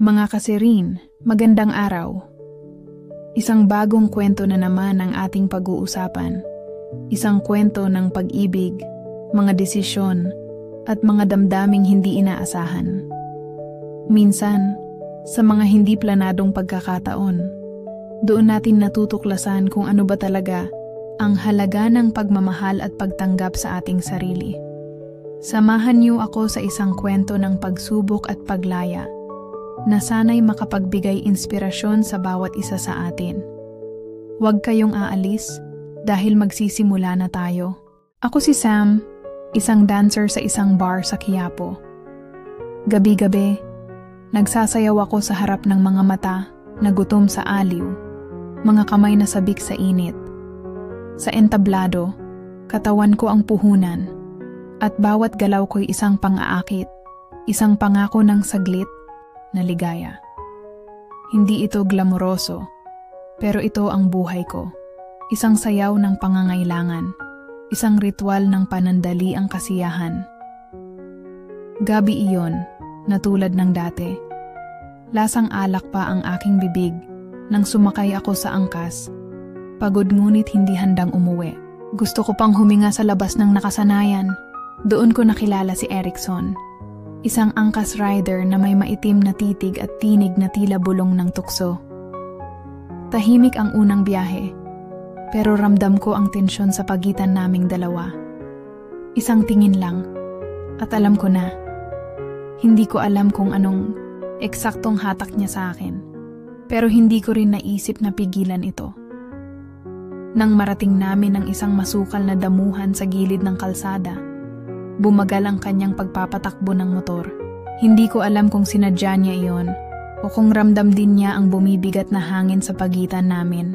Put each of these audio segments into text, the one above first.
Mga kasirin, magandang araw. Isang bagong kwento na naman ang ating pag-uusapan. Isang kwento ng pag-ibig, mga desisyon, at mga damdaming hindi inaasahan. Minsan, sa mga hindi planadong pagkakataon, doon natin natutuklasan kung ano ba talaga ang halaga ng pagmamahal at pagtanggap sa ating sarili. Samahan niyo ako sa isang kwento ng pagsubok at paglaya na sana'y makapagbigay inspirasyon sa bawat isa sa atin. Huwag kayong aalis dahil magsisimula na tayo. Ako si Sam, isang dancer sa isang bar sa Quiapo. Gabi-gabi, nagsasayaw ako sa harap ng mga mata na gutom sa aliw, mga kamay na sabik sa init. Sa entablado, katawan ko ang puhunan, at bawat galaw ko'y isang pang-aakit, isang pangako ng saglit na ligaya. Hindi ito glamoroso, pero ito ang buhay ko. Isang sayaw ng pangangailangan, isang ritual ng panandali ang kasiyahan. Gabi iyon, na tulad ng dati. Lasang alak pa ang aking bibig nang sumakay ako sa angkas. Pagod ngunit hindi handang umuwi. Gusto ko pang huminga sa labas ng nakasanayan. Doon ko nakilala si Erickson. Isang angkas rider na may maitim na titig at tinig na tila bulong ng tukso. Tahimik ang unang biyahe, pero ramdam ko ang tensyon sa pagitan naming dalawa. Isang tingin lang, at alam ko na. Hindi ko alam kung anong eksaktong hatak niya sa akin, pero hindi ko rin naisip na pigilan ito. Nang marating namin ang isang masukal na damuhan sa gilid ng kalsada, bumagal ang kanyang pagpapatakbo ng motor. Hindi ko alam kung sinadya niya iyon o kung ramdam din niya ang bumibigat na hangin sa pagitan namin.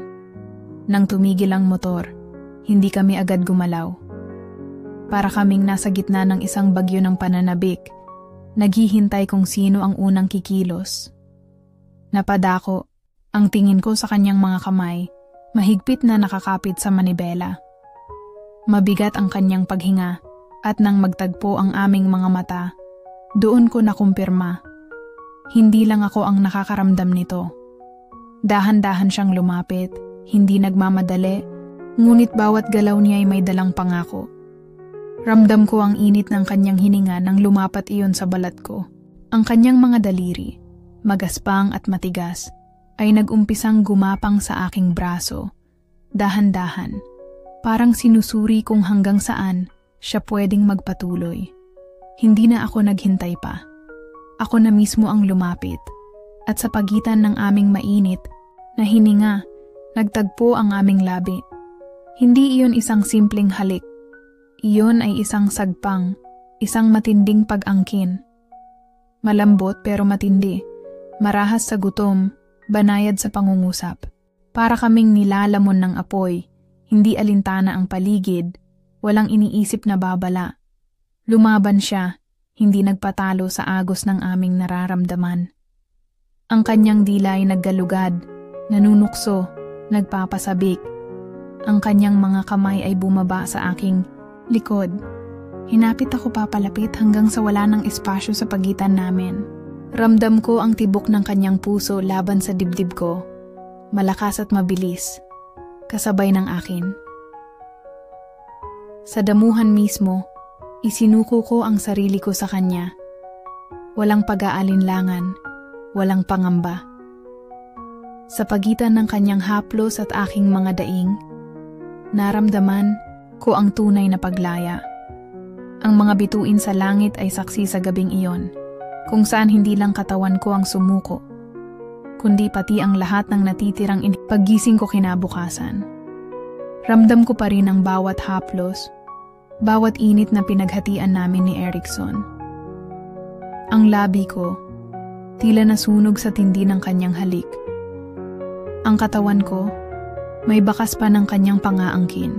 Nang tumigil ang motor, hindi kami agad gumalaw. Para kaming nasa gitna ng isang bagyo ng pananabik, naghihintay kung sino ang unang kikilos. Napadako, ang tingin ko sa kanyang mga kamay, mahigpit na nakakapit sa manibela. Mabigat ang kanyang paghinga, at nang magtagpo ang aming mga mata, doon ko nakumpirma. Hindi lang ako ang nakakaramdam nito. Dahan-dahan siyang lumapit, hindi nagmamadali, ngunit bawat galaw niya ay may dalang pangako. Ramdam ko ang init ng kanyang hininga nang lumapat iyon sa balat ko. Ang kanyang mga daliri, magaspang at matigas, ay nag-umpisang gumapang sa aking braso. Dahan-dahan, parang sinusuri kung hanggang saan siya pwedeng magpatuloy. Hindi na ako naghintay pa. Ako na mismo ang lumapit. At sa pagitan ng aming mainit na hininga, nagtagpo ang aming labi. Hindi iyon isang simpleng halik. Iyon ay isang sagpang, isang matinding pag-angkin. Malambot pero matindi, marahas sa gutom, banayad sa pangungusap. Para kaming nilalamon ng apoy, hindi alintana ang paligid, walang iniisip na babala. Lumaban siya, hindi nagpatalo sa agos ng aming nararamdaman. Ang kanyang dila ay naggalugad, nanunukso, nagpapasabik. Ang kanyang mga kamay ay bumaba sa aking likod. Hinapit ako papalapit hanggang sa wala ng espasyo sa pagitan namin. Ramdam ko ang tibok ng kanyang puso laban sa dibdib ko. Malakas at mabilis, kasabay ng akin. Sa damuhan mismo, isinuko ko ang sarili ko sa kanya. Walang pag-aalinlangan, walang pangamba. Sa pagitan ng kanyang haplos at aking mga daing, naramdaman ko ang tunay na paglaya. Ang mga bituin sa langit ay saksi sa gabing iyon, kung saan hindi lang katawan ko ang sumuko, kundi pati ang lahat ng natitirang paggising ko kinabukasan. Ramdam ko pa rin ang bawat haplos, bawat init na pinaghatian namin ni Erickson. Ang labi ko, tila nasunog sa tindi ng kanyang halik. Ang katawan ko, may bakas pa ng kanyang pangaangkin.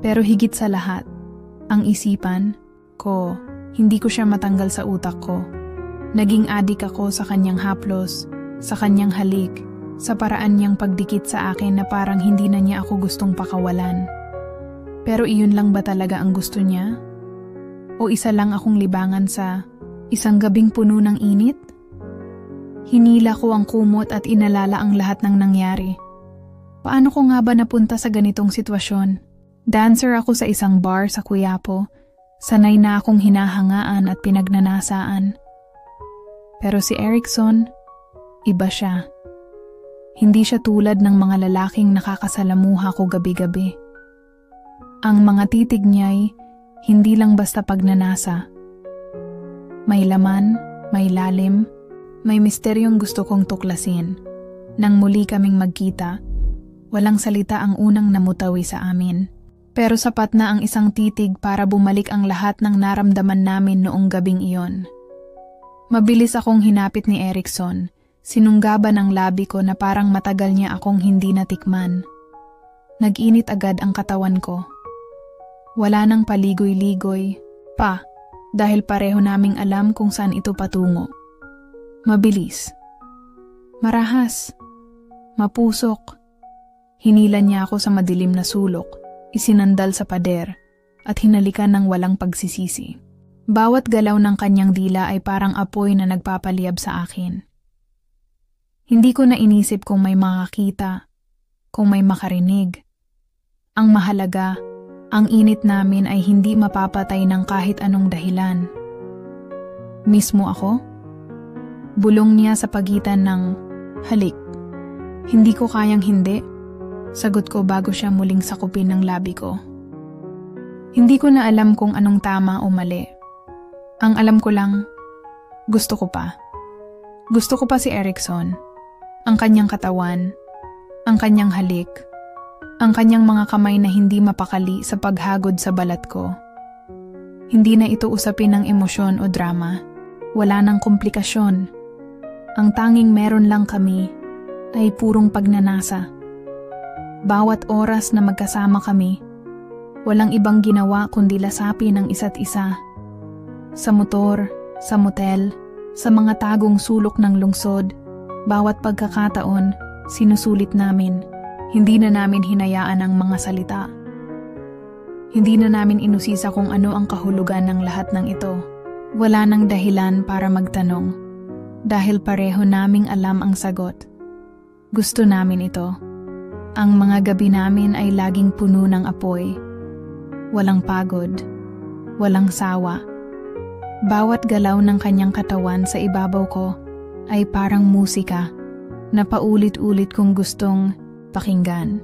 Pero higit sa lahat, ang isipan ko, hindi ko siya matanggal sa utak ko. Naging adik ako sa kanyang haplos, sa kanyang halik, sa paraan niyang pagdikit sa akin na parang hindi na niya ako gustong pakawalan. Pero iyon lang ba talaga ang gusto niya? O isa lang akong libangan sa isang gabing puno ng init? Hinila ko ang kumot at inalala ang lahat ng nangyari. Paano ko nga ba napunta sa ganitong sitwasyon? Dancer ako sa isang bar sa Quiapo. Sanay na akong hinahangaan at pinagnanasaan. Pero si Erickson, iba siya. Hindi siya tulad ng mga lalaking nakakasalamuha ko gabi-gabi. Ang mga titig niya'y hindi lang basta pagnanasa. May laman, may lalim, may misteryong gusto kong tuklasin. Nang muli kaming magkita, walang salita ang unang namutawi sa amin. Pero sapat na ang isang titig para bumalik ang lahat ng naramdaman namin noong gabing iyon. Mabilis akong hinapit ni Erickson. Sinunggaban ang labi ko na parang matagal niya akong hindi natikman. Nag-init agad ang katawan ko. Wala nang paligoy-ligoy pa dahil pareho naming alam kung saan ito patungo. Mabilis. Marahas. Mapusok. Hinila niya ako sa madilim na sulok, isinandal sa pader, at hinalikan ng walang pagsisisi. Bawat galaw ng kanyang dila ay parang apoy na nagpapaliyab sa akin. Hindi ko na inisip kung may makakita, kung may makarinig. Ang mahalaga, ang init namin ay hindi mapapatay ng kahit anong dahilan. Mismo ako? Bulong niya sa pagitan ng halik. Hindi ko kayang hindi. Sagot ko bago siya muling sakupin ng labi ko. Hindi ko na alam kung anong tama o mali. Ang alam ko lang, gusto ko pa. Gusto ko pa si Erickson. Ang kanyang katawan, ang kanyang halik, ang kanyang mga kamay na hindi mapakali sa paghagod sa balat ko. Hindi na ito usapin ng emosyon o drama. Wala nang komplikasyon. Ang tanging meron lang kami ay purong pagnanasa. Bawat oras na magkasama kami, walang ibang ginawa kundi lasapin ang isa't isa. Sa motor, sa motel, sa mga tagong sulok ng lungsod, bawat pagkakataon, sinusulit namin. Hindi na namin hinayaan ang mga salita. Hindi na namin inusisa kung ano ang kahulugan ng lahat ng ito. Wala nang dahilan para magtanong. Dahil pareho naming alam ang sagot. Gusto namin ito. Ang mga gabi namin ay laging puno ng apoy. Walang pagod. Walang sawa. Bawat galaw ng kanyang katawan sa ibabaw ko ay parang musika na paulit-ulit kong gustong pakinggan.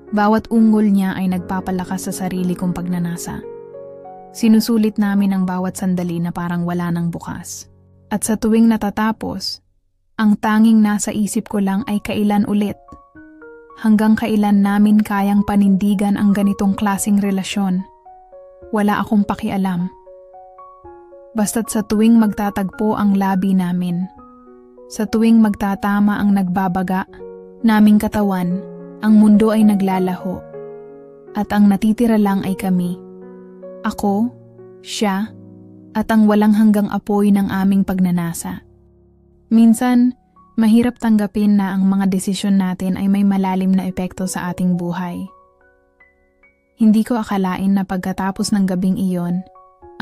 Bawat ungol niya ay nagpapalakas sa sarili kong pagnanasa. Sinusulit namin ang bawat sandali na parang wala nang bukas. At sa tuwing natatapos, ang tanging nasa isip ko lang ay kailan ulit. Hanggang kailan namin kayang panindigan ang ganitong klaseng relasyon. Wala akong pakialam. Basta't sa tuwing magtatagpo ang labi namin, sa tuwing magtatama ang nagbabaga naming katawan, ang mundo ay naglalaho. At ang natitira lang ay kami. Ako, siya, at ang walang hanggang apoy ng aming pagnanasa. Minsan, mahirap tanggapin na ang mga desisyon natin ay may malalim na epekto sa ating buhay. Hindi ko akalain na pagkatapos ng gabing iyon,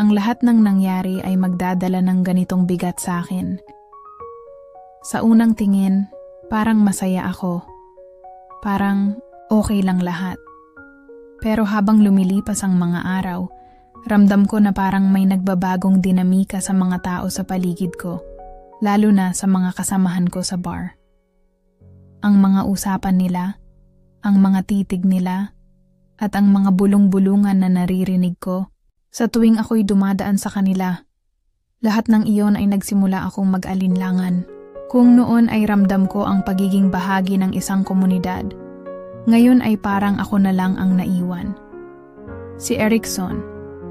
ang lahat ng nangyari ay magdadala ng ganitong bigat sa akin. Sa unang tingin, parang masaya ako. Parang okay lang lahat. Pero habang lumilipas ang mga araw, ramdam ko na parang may nagbabagong dinamika sa mga tao sa paligid ko, lalo na sa mga kasamahan ko sa bar. Ang mga usapan nila, ang mga titig nila, at ang mga bulong-bulungan na naririnig ko sa tuwing ako'y dumadaan sa kanila. Lahat ng iyon ay nagsimula akong mag-alinlangan. Kung noon ay ramdam ko ang pagiging bahagi ng isang komunidad, ngayon ay parang ako na lang ang naiwan. Si Erickson,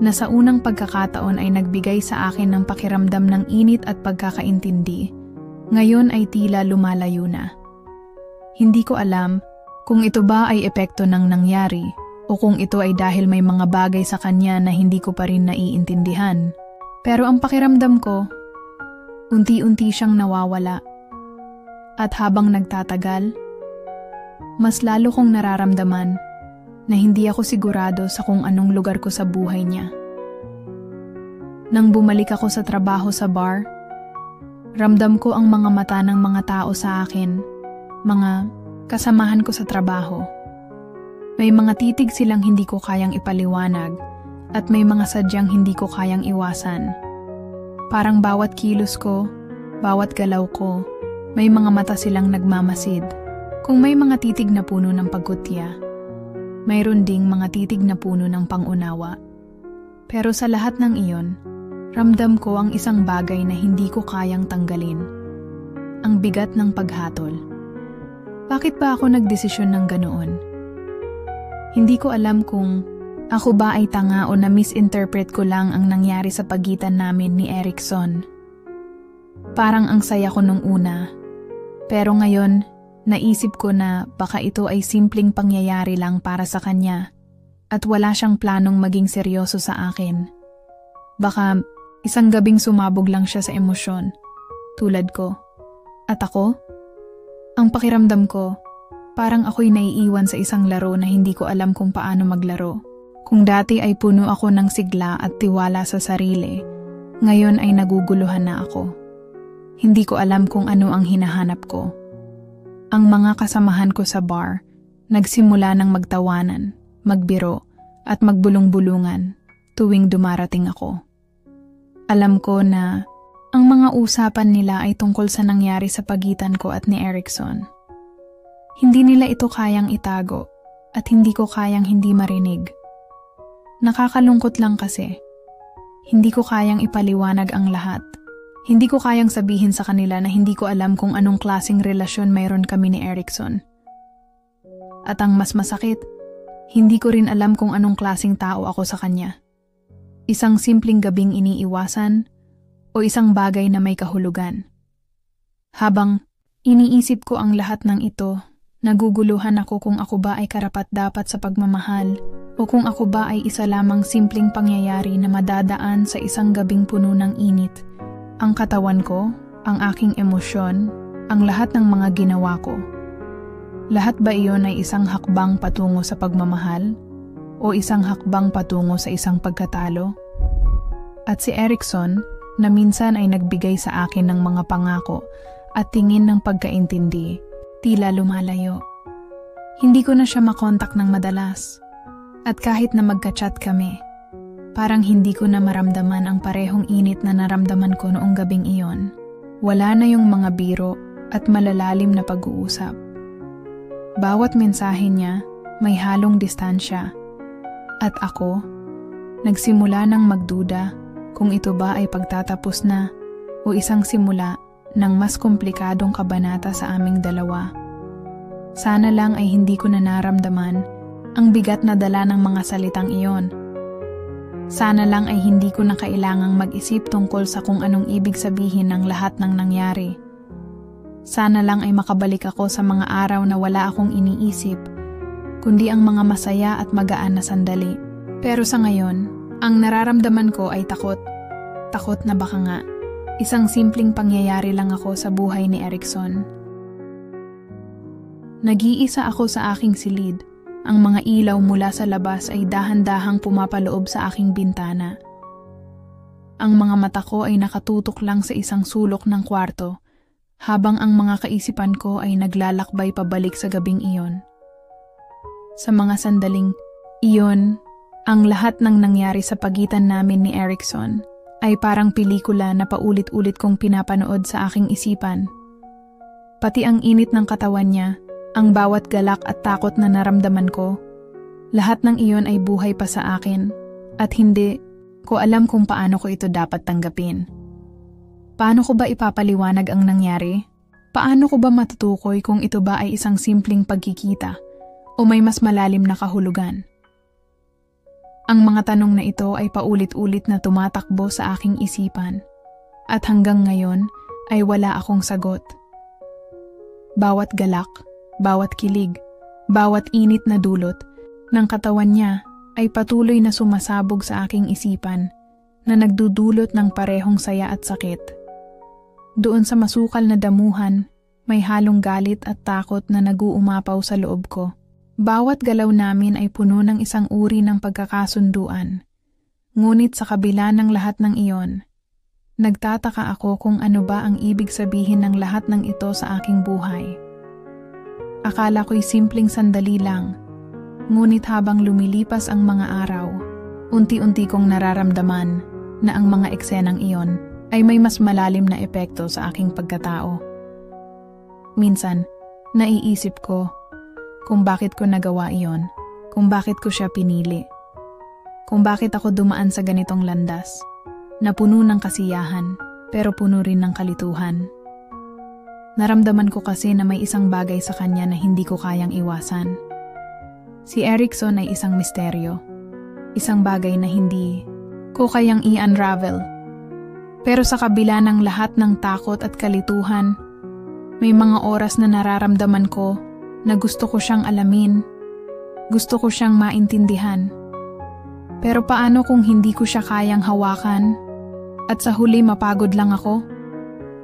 na sa unang pagkakataon ay nagbigay sa akin ng pakiramdam ng init at pagkakaintindi, ngayon ay tila lumalayo na. Hindi ko alam kung ito ba ay epekto ng nangyari o kung ito ay dahil may mga bagay sa kanya na hindi ko pa rin naiintindihan. Pero ang pakiramdam ko, unti-unti siyang nawawala. At habang nagtatagal, mas lalo kong nararamdaman na hindi ako sigurado sa kung anong lugar ko sa buhay niya. Nang bumalik ako sa trabaho sa bar, Ramdam ko ang mga mata ng mga tao sa akin, mga kasamahan ko sa trabaho. May mga titig silang hindi ko kayang ipaliwanag at may mga sadyang hindi ko kayang iwasan. Parang bawat kilos ko, bawat galaw ko, may mga mata silang nagmamasid. Kung may mga titig na puno ng pagkutya, mayroon ding mga titig na puno ng pangunawa. Pero sa lahat ng iyon, ramdam ko ang isang bagay na hindi ko kayang tanggalin. Ang bigat ng paghatol. Bakit ba ako nagdesisyon ng ganoon? Hindi ko alam kung ako ba ay tanga o na-misinterpret ko lang ang nangyari sa pagitan namin ni Erickson. Parang ang saya ko nung una. Pero ngayon, naisip ko na baka ito ay simpleng pangyayari lang para sa kanya at wala siyang planong maging seryoso sa akin. Baka isang gabing sumabog lang siya sa emosyon, tulad ko. At ako? Ang pakiramdam ko, parang ako'y naiiwan sa isang laro na hindi ko alam kung paano maglaro. Kung dati ay puno ako ng sigla at tiwala sa sarili, ngayon ay naguguluhan na ako. Hindi ko alam kung ano ang hinahanap ko. Ang mga kasamahan ko sa bar, nagsimula ng magtawanan, magbiro, at magbulong-bulungan tuwing dumarating ako. Alam ko na ang mga usapan nila ay tungkol sa nangyari sa pagitan ko at ni Erickson. Hindi nila ito kayang itago at hindi ko kayang hindi marinig. Nakakalungkot lang kasi. Hindi ko kayang ipaliwanag ang lahat. Hindi ko kayang sabihin sa kanila na hindi ko alam kung anong klaseng relasyon mayroon kami ni Erickson. At ang mas masakit, hindi ko rin alam kung anong klaseng tao ako sa kanya. Isang simpleng gabing iniiwasan o isang bagay na may kahulugan. Habang iniisip ko ang lahat ng ito, naguguluhan ako kung ako ba ay karapat-dapat sa pagmamahal o kung ako ba ay isa lamang simpleng pangyayari na madadaan sa isang gabing puno ng init. Ang katawan ko, ang aking emosyon, ang lahat ng mga ginawa ko. Lahat ba iyon ay isang hakbang patungo sa pagmamahal o isang hakbang patungo sa isang pagkatalo? At si Erickson, na minsan ay nagbigay sa akin ng mga pangako at tingin ng pagkaintindi, tila lumalayo. Hindi ko na siya makontak ng madalas. At kahit na magka-chat kami, parang hindi ko na maramdaman ang parehong init na naramdaman ko noong gabing iyon. Wala na yung mga biro at malalalim na pag-uusap. Bawat mensahe niya may halong distansya. At ako, nagsimula ng magduda kung ito ba ay pagtatapos na o isang simula ng mas komplikadong kabanata sa aming dalawa. Sana lang ay hindi ko na naramdaman ang bigat na dala ng mga salitang iyon. Sana lang ay hindi ko na kailangang mag-isip tungkol sa kung anong ibig sabihin ng lahat ng nangyari. Sana lang ay makabalik ako sa mga araw na wala akong iniisip, kundi ang mga masaya at magaan na sandali. Pero sa ngayon, ang nararamdaman ko ay takot. Takot na baka nga, isang simpleng pangyayari lang ako sa buhay ni Erickson. Nag-iisa ako sa aking silid. Ang mga ilaw mula sa labas ay dahan-dahang pumapaloob sa aking bintana. Ang mga mata ko ay nakatutok lang sa isang sulok ng kwarto, habang ang mga kaisipan ko ay naglalakbay pabalik sa gabing iyon. Sa mga sandaling iyon, ang lahat ng nangyari sa pagitan namin ni Erickson ay parang pelikula na paulit-ulit kong pinapanood sa aking isipan. Pati ang init ng katawan niya, ang bawat galak at takot na naramdaman ko, lahat ng iyon ay buhay pa sa akin at hindi ko alam kung paano ko ito dapat tanggapin. Paano ko ba ipapaliwanag ang nangyari? Paano ko ba matutukoy kung ito ba ay isang simpleng pagkikita o may mas malalim na kahulugan? Ang mga tanong na ito ay paulit-ulit na tumatakbo sa aking isipan at hanggang ngayon ay wala akong sagot. Bawat galak, bawat kilig, bawat init na dulot ng katawan niya ay patuloy na sumasabog sa aking isipan na nagdudulot ng parehong saya at sakit. Doon sa masukal na damuhan, may halong galit at takot na nag-uumapaw sa loob ko. Bawat galaw namin ay puno ng isang uri ng pagkakasunduan. Ngunit sa kabila ng lahat ng iyon, Nagtataka ako kung ano ba ang ibig sabihin ng lahat ng ito sa aking buhay. Akala ko'y simpleng sandali lang, ngunit habang lumilipas ang mga araw, unti-unti kong nararamdaman na ang mga eksenang iyon ay may mas malalim na epekto sa aking pagkatao. Minsan, naiisip ko kung bakit ko nagawa iyon, kung bakit ko siya pinili, kung bakit ako dumaan sa ganitong landas, na puno ng kasiyahan pero puno rin ng kalituhan. Naramdaman ko kasi na may isang bagay sa kanya na hindi ko kayang iwasan. Si Erickson ay isang misteryo, isang bagay na hindi ko kayang i-unravel. Pero sa kabila ng lahat ng takot at kalituhan, may mga oras na nararamdaman ko na gusto ko siyang alamin, gusto ko siyang maintindihan. Pero paano kung hindi ko siya kayang hawakan at sa huli mapagod lang ako?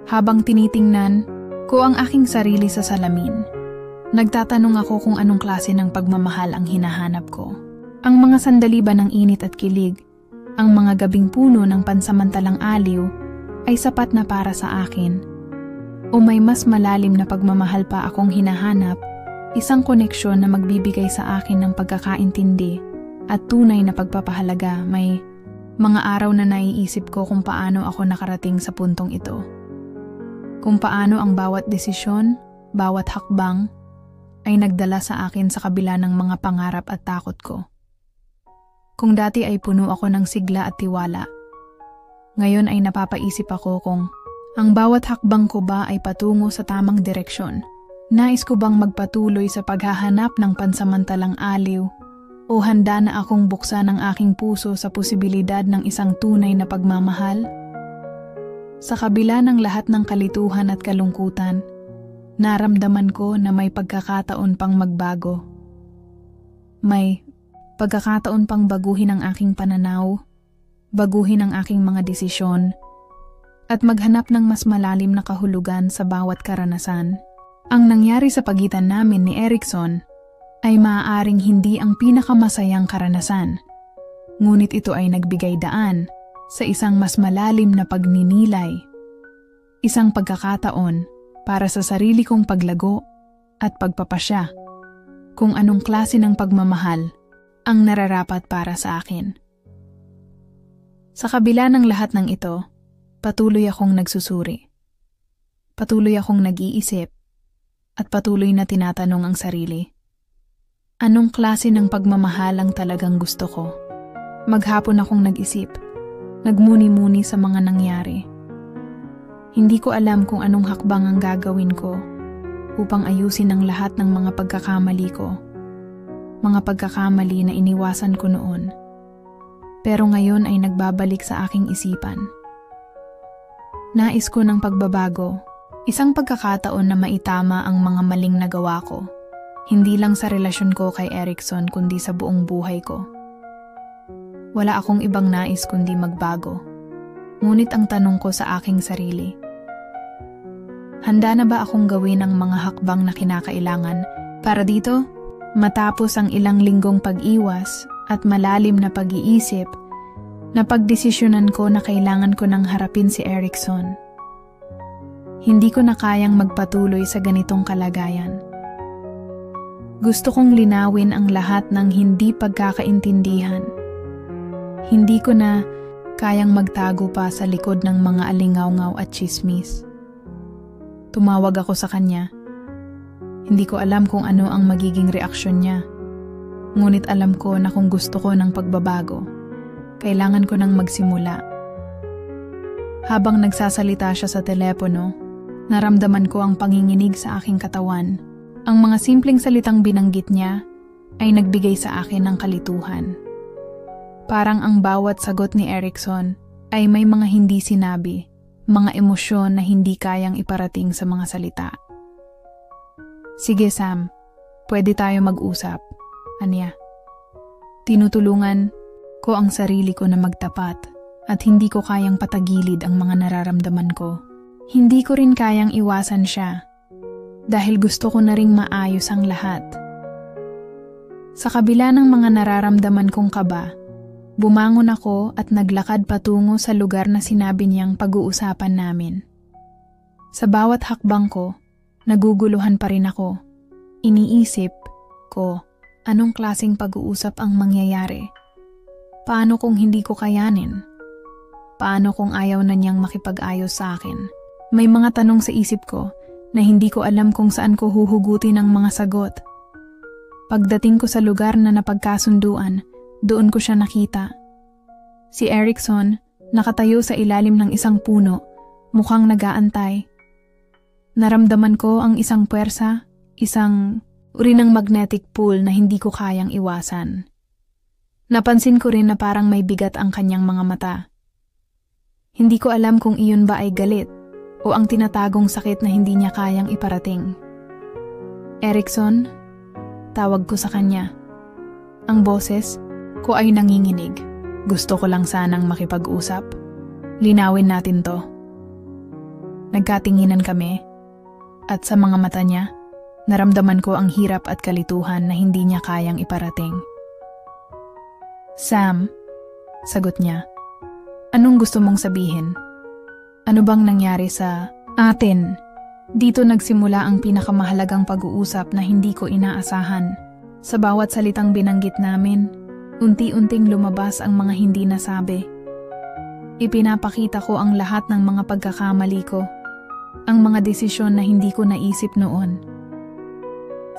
Habang tinitingnan ko ang aking sarili sa salamin, nagtatanong ako kung anong klase ng pagmamahal ang hinahanap ko. Ang mga sandali ba ng init at kilig, ang mga gabing puno ng pansamantalang aliw ay sapat na para sa akin? O may mas malalim na pagmamahal pa akong hinahanap, isang koneksyon na magbibigay sa akin ng pagkakaintindi at tunay na pagpapahalaga? May mga araw na naiisip ko kung paano ako nakarating sa puntong ito. Kung paano ang bawat desisyon, bawat hakbang, ay nagdala sa akin sa kabila ng mga pangarap at takot ko. Kung dati ay puno ako ng sigla at tiwala, ngayon ay napapaisip ako kung ang bawat hakbang ko ba ay patungo sa tamang direksyon. Nais ko bang magpatuloy sa paghahanap ng pansamantalang aliw o handa na akong buksan ang aking puso sa posibilidad ng isang tunay na pagmamahal? Sa kabila ng lahat ng kalituhan at kalungkutan, naramdaman ko na may pagkakataon pang magbago. May pagkakataon pang baguhin ang aking pananaw, baguhin ang aking mga desisyon, at maghanap ng mas malalim na kahulugan sa bawat karanasan. Ang nangyari sa pagitan namin ni Erickson ay maaaring hindi ang pinakamasayang karanasan, ngunit ito ay nagbigay daan sa isang mas malalim na pagninilay, isang pagkakataon para sa sarili kong paglago at pagpapasya kung anong klase ng pagmamahal ang nararapat para sa akin. Sa kabila ng lahat ng ito, patuloy akong nagsusuri. Patuloy akong nag-iisip at patuloy na tinatanong ang sarili. Anong klase ng pagmamahal ang talagang gusto ko? Maghapon akong nag-isip, nagmuni-muni sa mga nangyari. Hindi ko alam kung anong hakbang ang gagawin ko upang ayusin ang lahat ng mga pagkakamali ko. Mga pagkakamali na iniwasan ko noon. Pero ngayon ay nagbabalik sa aking isipan. Nais ko ng pagbabago, isang pagkakataon na maitama ang mga maling nagawa ko. Hindi lang sa relasyon ko kay Erickson kundi sa buong buhay ko. Wala akong ibang nais kundi magbago. Ngunit ang tanong ko sa aking sarili, handa na ba akong gawin ang mga hakbang na kinakailangan para dito? Matapos ang ilang linggong pag-iwas at malalim na pag-iisip, napagdesisyonan ko na kailangan ko nang harapin si Erickson. Hindi ko na kayang magpatuloy sa ganitong kalagayan. Gusto kong linawin ang lahat ng hindi pagkakaintindihan. Hindi ko na kayang magtago pa sa likod ng mga alingaw-ngaw at tsismis. Tumawag ako sa kanya. Hindi ko alam kung ano ang magiging reaksyon niya. Ngunit alam ko na kung gusto ko ng pagbabago, kailangan ko nang magsimula. Habang nagsasalita siya sa telepono, naramdaman ko ang panginginig sa aking katawan. Ang mga simpleng salitang binanggit niya ay nagbigay sa akin ng kalituhan. Parang ang bawat sagot ni Erickson ay may mga hindi sinabi, mga emosyon na hindi kayang iparating sa mga salita. Sige Sam, pwede tayo mag-usap, anya. Tinutulungan ko ang sarili ko na magtapat at hindi ko kayang patagilid ang mga nararamdaman ko. Hindi ko rin kayang iwasan siya dahil gusto ko na ring maayos ang lahat. Sa kabila ng mga nararamdaman kong kaba, Bumangon ako at naglakad patungo sa lugar na sinabi niyang pag-uusapan namin. Sa bawat hakbang ko, naguguluhan pa rin ako. Iniisip ko, anong klaseng pag-uusap ang mangyayari? Paano kung hindi ko kayanin? Paano kung ayaw na niyang makipag-ayos sa akin? May mga tanong sa isip ko na hindi ko alam kung saan ko huhugutin ang mga sagot. Pagdating ko sa lugar na napagkasunduan, doon ko siya nakita. Si Erickson, nakatayo sa ilalim ng isang puno, mukhang nag-aantay. Naramdaman ko ang isang puwersa, isang uri ng magnetic pull na hindi ko kayang iwasan. Napansin ko rin na parang may bigat ang kanyang mga mata. Hindi ko alam kung iyon ba ay galit o ang tinatagong sakit na hindi niya kayang iparating. Erickson, tawag ko sa kanya. Ang boses ko ay nanginginig. Gusto ko lang sanang makipag-usap. Linawin natin to. Nagkatinginan kami at sa mga mata niya, naramdaman ko ang hirap at kalituhan na hindi niya kayang iparating. Sam, sagot niya, anong gusto mong sabihin? Ano bang nangyari sa atin? Dito nagsimula ang pinakamahalagang pag-uusap na hindi ko inaasahan. Sa bawat salitang binanggit namin, unti-unting lumabas ang mga hindi nasabi. Ipinapakita ko ang lahat ng mga pagkakamali ko, ang mga desisyon na hindi ko naisip noon.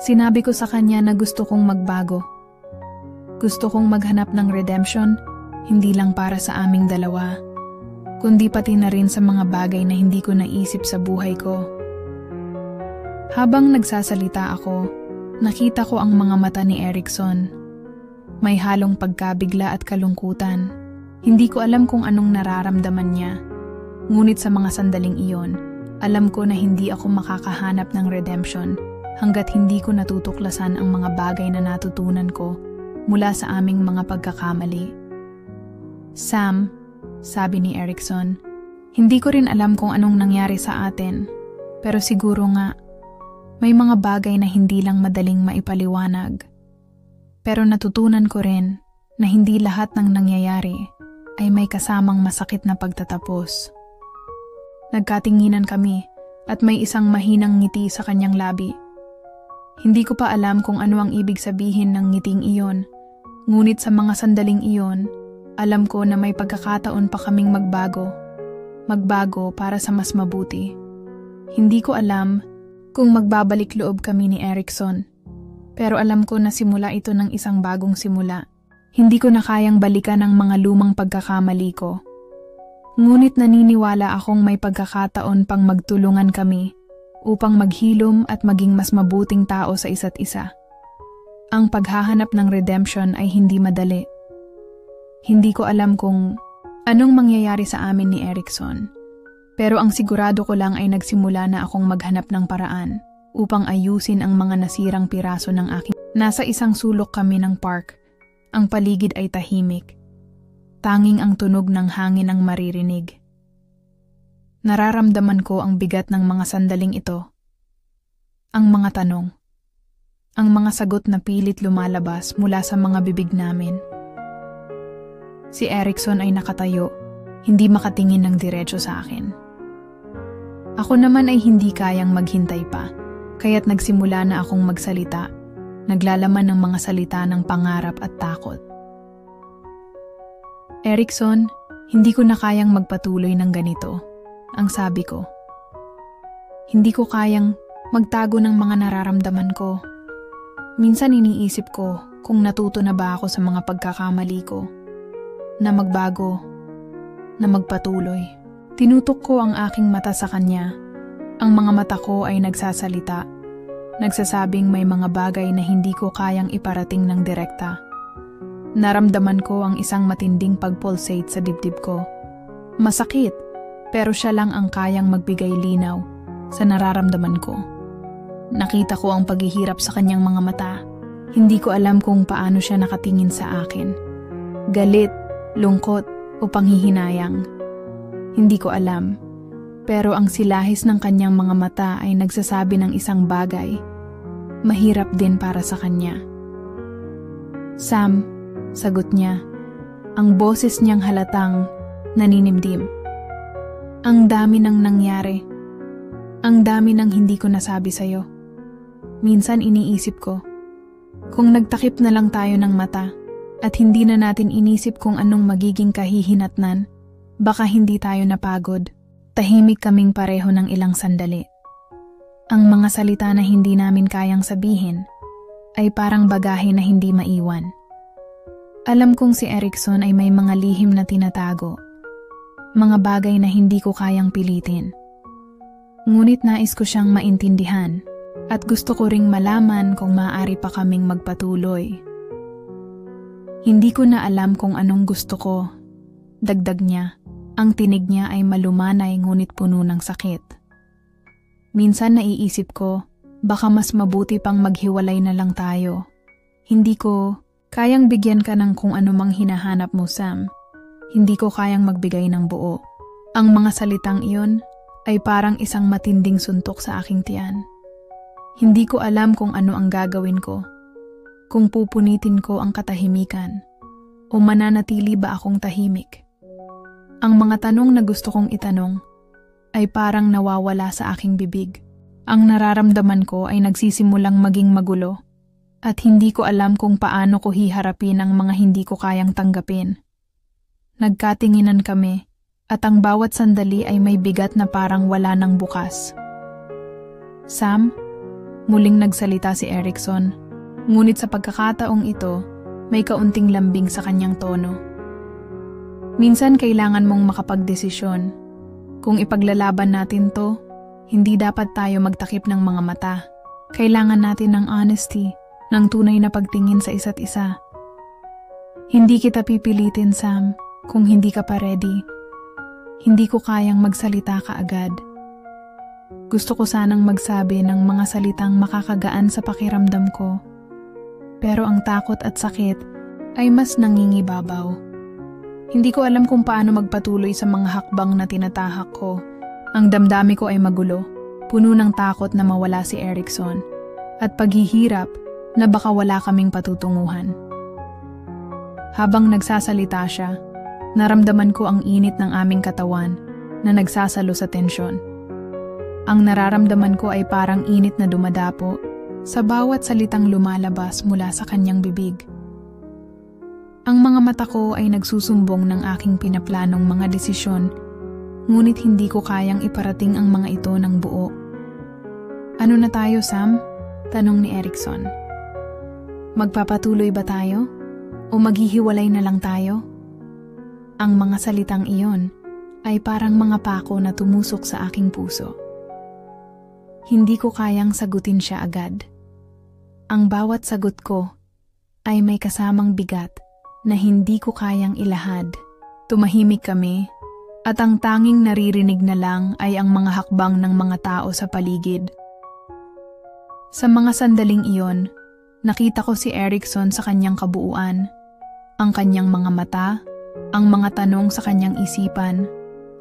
Sinabi ko sa kanya na gusto kong magbago. Gusto kong maghanap ng redemption, hindi lang para sa aming dalawa, kundi pati na rin sa mga bagay na hindi ko naisip sa buhay ko. Habang nagsasalita ako, nakita ko ang mga mata ni Erickson. May halong pagkabigla at kalungkutan. Hindi ko alam kung anong nararamdaman niya. Ngunit sa mga sandaling iyon, alam ko na hindi ako makakahanap ng redemption hanggat hindi ko natutuklasan ang mga bagay na natutunan ko mula sa aming mga pagkakamali. Sam, sabi ni Erickson, hindi ko rin alam kung anong nangyari sa atin, pero siguro nga, may mga bagay na hindi lang madaling maipaliwanag. Pero natutunan ko rin na hindi lahat ng nangyayari ay may kasamang masakit na pagtatapos. Nagkatinginan kami at may isang mahinang ngiti sa kanyang labi. Hindi ko pa alam kung ano ang ibig sabihin ng ngiting iyon, ngunit sa mga sandaling iyon, alam ko na may pagkakataon pa kaming magbago. Magbago para sa mas mabuti. Hindi ko alam kung magbabalik loob kami ni Erickson. Pero alam ko na simula ito ng isang bagong simula. Hindi ko na kayang balikan ang mga lumang pagkakamali ko. Ngunit naniniwala akong may pagkakataon pang magtulungan kami upang maghilom at maging mas mabuting tao sa isa't isa. Ang paghahanap ng redemption ay hindi madali. Hindi ko alam kung anong mangyayari sa amin ni Erickson. Pero ang sigurado ko lang ay nagsimula na akong maghanap ng paraan upang ayusin ang mga nasirang piraso ng aking. Nasa isang sulok kami ng park. Ang paligid ay tahimik. Tanging ang tunog ng hangin ang maririnig. Nararamdaman ko ang bigat ng mga sandaling ito. Ang mga tanong. Ang mga sagot na pilit lumalabas mula sa mga bibig namin. Si Erickson ay nakatayo, hindi makatingin ng diretso sa akin. Ako naman ay hindi kayang maghintay pa, kaya't nagsimula na akong magsalita, naglalaman ng mga salita ng pangarap at takot. Erickson, hindi ko na kayang magpatuloy ng ganito, ang sabi ko. Hindi ko kayang magtago ng mga nararamdaman ko. Minsan iniisip ko kung natuto na ba ako sa mga pagkakamali ko, na magbago, na magpatuloy. Tinutok ko ang aking mata sa kanya. Ang mga mata ko ay nagsasalita, nagsasabing may mga bagay na hindi ko kayang iparating ng direkta. Naramdaman ko ang isang matinding pagpulsate sa dibdib ko. Masakit, pero siya lang ang kayang magbigay linaw sa nararamdaman ko. Nakita ko ang paghihirap sa kanyang mga mata. Hindi ko alam kung paano siya nakatingin sa akin. Galit, lungkot o panghihinayang. Hindi ko alam. Pero ang silahis ng kanyang mga mata ay nagsasabi ng isang bagay. Mahirap din para sa kanya. Sam, sagot niya, Ang boses niyang halatang naninimdim. Ang dami nang nangyari. Ang dami nang hindi ko nasabi sa'yo. Minsan iniisip ko, kung nagtakip na lang tayo ng mata at hindi na natin inisip kung anong magiging kahihinatnan, baka hindi tayo napagod. Tahimik kaming pareho ng ilang sandali. Ang mga salita na hindi namin kayang sabihin ay parang bagahe na hindi maiwan. Alam kong si Erickson ay may mga lihim na tinatago, mga bagay na hindi ko kayang pilitin. Ngunit nais ko siyang maintindihan at gusto ko ring malaman kung maaari pa kaming magpatuloy. Hindi ko na alam kung anong gusto ko. Dagdag niya, ang tinig niya ay malumanay ngunit puno ng sakit. Minsan naiisip ko, baka mas mabuti pang maghiwalay na lang tayo. Hindi ko kayang bigyan ka ng kung anumang hinahanap mo, Sam. Hindi ko kayang magbigay ng buo. Ang mga salitang iyon ay parang isang matinding suntok sa aking tiyan. Hindi ko alam kung ano ang gagawin ko. Kung pupunitin ko ang katahimikan o mananatili ba akong tahimik. Ang mga tanong na gusto kong itanong ay parang nawawala sa aking bibig. Ang nararamdaman ko ay nagsisimulang maging magulo at hindi ko alam kung paano ko hiharapin ang mga hindi ko kayang tanggapin. Nagkatinginan kami at ang bawat sandali ay may bigat na parang wala nang bukas. Sam, muling nagsalita si Erickson, ngunit sa pagkakataong ito, may kaunting lambing sa kanyang tono. Minsan kailangan mong makapagdesisyon. Kung ipaglalaban natin to, hindi dapat tayo magtakip ng mga mata. Kailangan natin ng honesty, ng tunay na pagtingin sa isa't isa. Hindi kita pipilitin, Sam, kung hindi ka pa ready. Hindi ko kayang magsalita kaagad. Gusto ko sanang magsabi ng mga salitang makakagaan sa pakiramdam ko. Pero ang takot at sakit ay mas nangingibabaw. Hindi ko alam kung paano magpatuloy sa mga hakbang na tinatahak ko. Ang damdami ko ay magulo, puno ng takot na mawala si Erickson, at paghihirap na baka wala kaming patutunguhan. Habang nagsasalita siya, naramdaman ko ang init ng aming katawan na nagsasalo sa tensyon. Ang nararamdaman ko ay parang init na dumadapo sa bawat salitang lumalabas mula sa kanyang bibig. Ang mga mata ko ay nagsusumbong ng aking pinaplanong mga desisyon, ngunit hindi ko kayang iparating ang mga ito ng buo. Ano na tayo, Sam? Tanong ni Erickson. Magpapatuloy ba tayo? O maghihiwalay na lang tayo? Ang mga salitang iyon ay parang mga pako na tumusok sa aking puso. Hindi ko kayang sagutin siya agad. Ang bawat sagot ko ay may kasamang bigat na hindi ko kayang ilahad. Tumahimik kami at ang tanging naririnig na lang ay ang mga hakbang ng mga tao sa paligid. Sa mga sandaling iyon, nakita ko si Erickson sa kanyang kabuuan, ang kanyang mga mata, ang mga tanong sa kanyang isipan,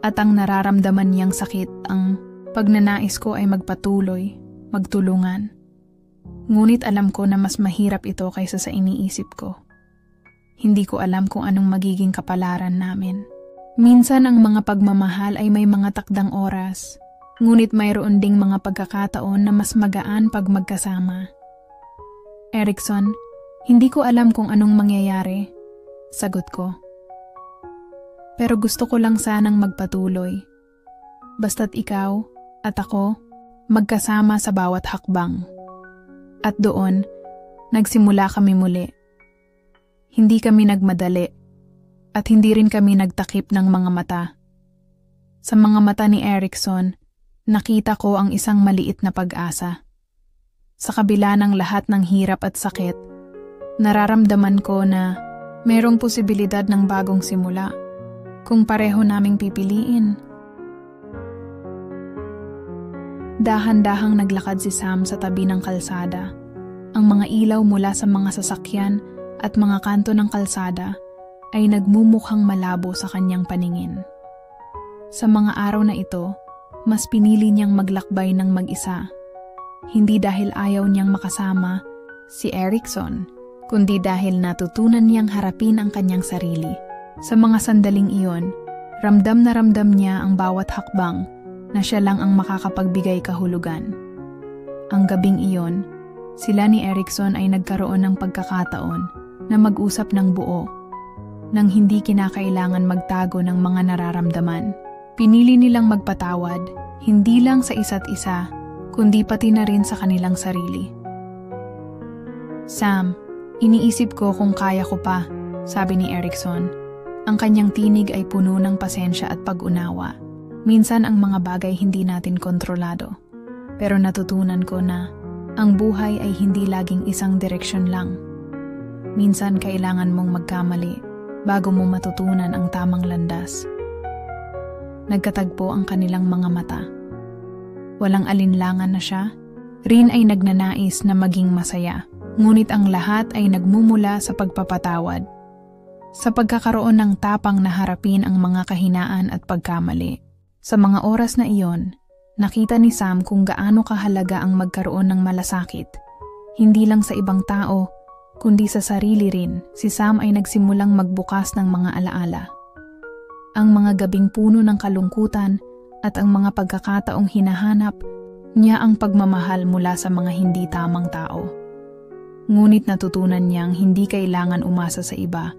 at ang nararamdaman niyang sakit, ang pagnanais ko ay magpatuloy, magtulungan. Ngunit alam ko na mas mahirap ito kaysa sa iniisip ko. Hindi ko alam kung anong magiging kapalaran namin. Minsan ang mga pagmamahal ay may mga takdang oras, ngunit mayroon ding mga pagkakataon na mas magaan pag magkasama. Erickson, hindi ko alam kung anong mangyayari, sagot ko. Pero gusto ko lang sanang magpatuloy. Basta't ikaw at ako magkasama sa bawat hakbang. At doon, nagsimula kami muli. Hindi kami nagmadali at hindi rin kami nagtakip ng mga mata. Sa mga mata ni Erickson, nakita ko ang isang maliit na pag-asa. Sa kabila ng lahat ng hirap at sakit, nararamdaman ko na mayroong posibilidad ng bagong simula kung pareho naming pipiliin. Dahan-dahang naglakad si Sam sa tabi ng kalsada. Ang mga ilaw mula sa mga sasakyan at mga kanto ng kalsada ay nagmumukhang malabo sa kanyang paningin. Sa mga araw na ito, mas pinili niyang maglakbay ng mag-isa. Hindi dahil ayaw niyang makasama si Erickson, kundi dahil natutunan niyang harapin ang kanyang sarili. Sa mga sandaling iyon, ramdam na ramdam niya ang bawat hakbang na siya lang ang makakapagbigay kahulugan. Ang gabing iyon, sila ni Erickson ay nagkaroon ng pagkakataon na mag-usap ng buo, nang hindi kinakailangan magtago ng mga nararamdaman. Pinili nilang magpatawad, hindi lang sa isa't isa, kundi pati na rin sa kanilang sarili. Sam, iniisip ko kung kaya ko pa, sabi ni Erickson. Ang kanyang tinig ay puno ng pasensya at pag-unawa. Minsan ang mga bagay hindi natin kontrolado. Pero natutunan ko na ang buhay ay hindi laging isang direksyon lang. Minsan kailangan mong magkamali bago mo matutunan ang tamang landas. Nagkatagpo ang kanilang mga mata. Walang alinlangan na siya. Rin ay nagnanais na maging masaya. Ngunit ang lahat ay nagmumula sa pagpapatawad. Sa pagkakaroon ng tapang na harapin ang mga kahinaan at pagkamali. Sa mga oras na iyon, nakita ni Sam kung gaano kahalaga ang magkaroon ng malasakit. Hindi lang sa ibang tao, kundi sa sarili rin, si Sam ay nagsimulang magbukas ng mga alaala. Ang mga gabing puno ng kalungkutan at ang mga pagkakataong hinahanap niya ang pagmamahal mula sa mga hindi tamang tao. Ngunit natutunan niyang hindi kailangan umasa sa iba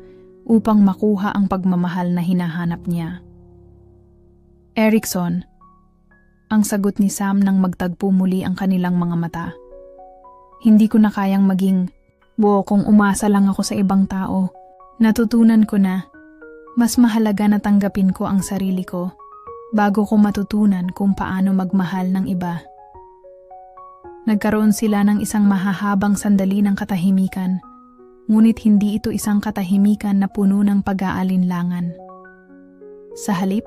upang makuha ang pagmamahal na hinahanap niya. Erickson, ang sagot ni Sam nang magtagpo muli ang kanilang mga mata. Hindi ko na kayang maging kung umasa lang ako sa ibang tao. Natutunan ko na mas mahalaga na tanggapin ko ang sarili ko bago ko matutunan kung paano magmahal ng iba. Nagkaroon sila ng isang mahahabang sandali ng katahimikan, ngunit hindi ito isang katahimikan na puno ng pag-aalinlangan. Sa halip,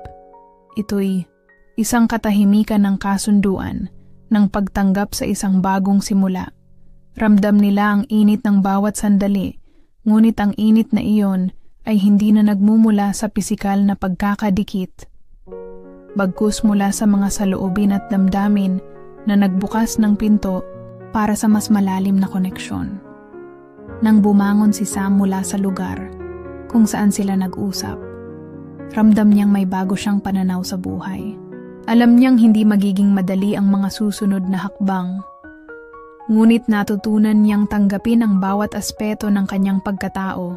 ito'y isang katahimikan ng kasunduan, ng pagtanggap sa isang bagong simula. Ramdam nila ang init ng bawat sandali, ngunit ang init na iyon ay hindi na nagmumula sa pisikal na pagkakadikit. Bagkus mula sa mga saloobin at damdamin na nagbukas ng pinto para sa mas malalim na koneksyon. Nang bumangon si Sam mula sa lugar kung saan sila nag-usap, ramdam niyang may bago siyang pananaw sa buhay. Alam niyang hindi magiging madali ang mga susunod na hakbang. Ngunit natutunan niyang tanggapin ang bawat aspeto ng kanyang pagkatao,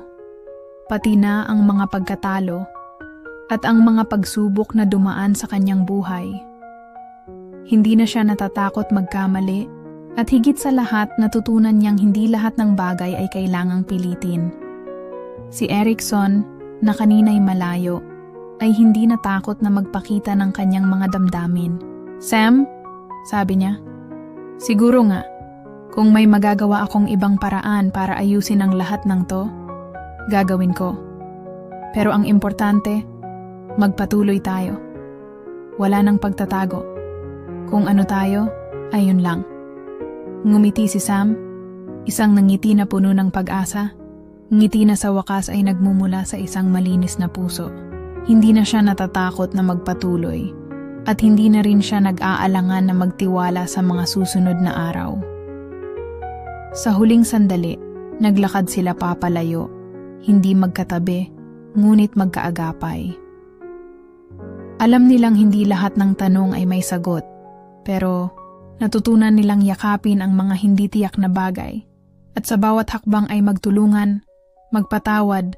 pati na ang mga pagkatalo at ang mga pagsubok na dumaan sa kanyang buhay. Hindi na siya natatakot magkamali at higit sa lahat natutunan niyang hindi lahat ng bagay ay kailangang pilitin. Si Erickson, na kanina'y malayo, ay hindi natakot na magpakita ng kanyang mga damdamin. Sam, sabi niya, siguro nga, kung may magagawa akong ibang paraan para ayusin ang lahat ng to, gagawin ko. Pero ang importante, magpatuloy tayo. Wala nang pagtatago. Kung ano tayo, ayun lang. Ngumiti si Sam, isang nangiti na puno ng pag-asa. Ngiti na sa wakas ay nagmumula sa isang malinis na puso. Hindi na siya natatakot na magpatuloy at hindi na rin siya nag-aalangan na magtiwala sa mga susunod na araw. Sa huling sandali, naglakad sila papalayo, hindi magkatabi, ngunit magkaagapay. Alam nilang hindi lahat ng tanong ay may sagot, pero natutunan nilang yakapin ang mga hindi tiyak na bagay at sa bawat hakbang ay magtulungan, magpatawad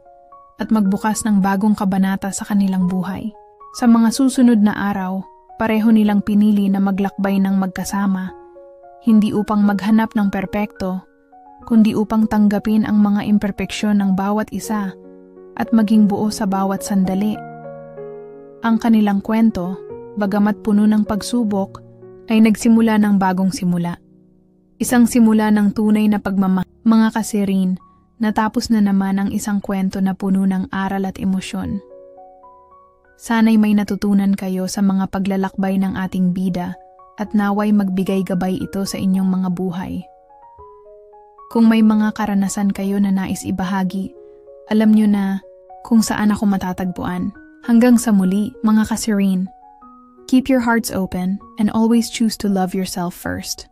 at magbukas ng bagong kabanata sa kanilang buhay. Sa mga susunod na araw, pareho nilang pinili na maglakbay ng magkasama, hindi upang maghanap ng perpekto, kundi upang tanggapin ang mga imperpeksyon ng bawat isa at maging buo sa bawat sandali. Ang kanilang kwento, bagamat puno ng pagsubok, ay nagsimula ng bagong simula. Isang simula ng tunay na pagmamahal, mga kasirin, natapos na naman ang isang kwento na puno ng aral at emosyon. Sana'y may natutunan kayo sa mga paglalakbay ng ating bida at naway magbigay gabay ito sa inyong mga buhay. Kung may mga karanasan kayo na nais ibahagi, alam nyo na kung saan ako matatagpuan. Hanggang sa muli, mga kasirin. Keep your hearts open and always choose to love yourself first.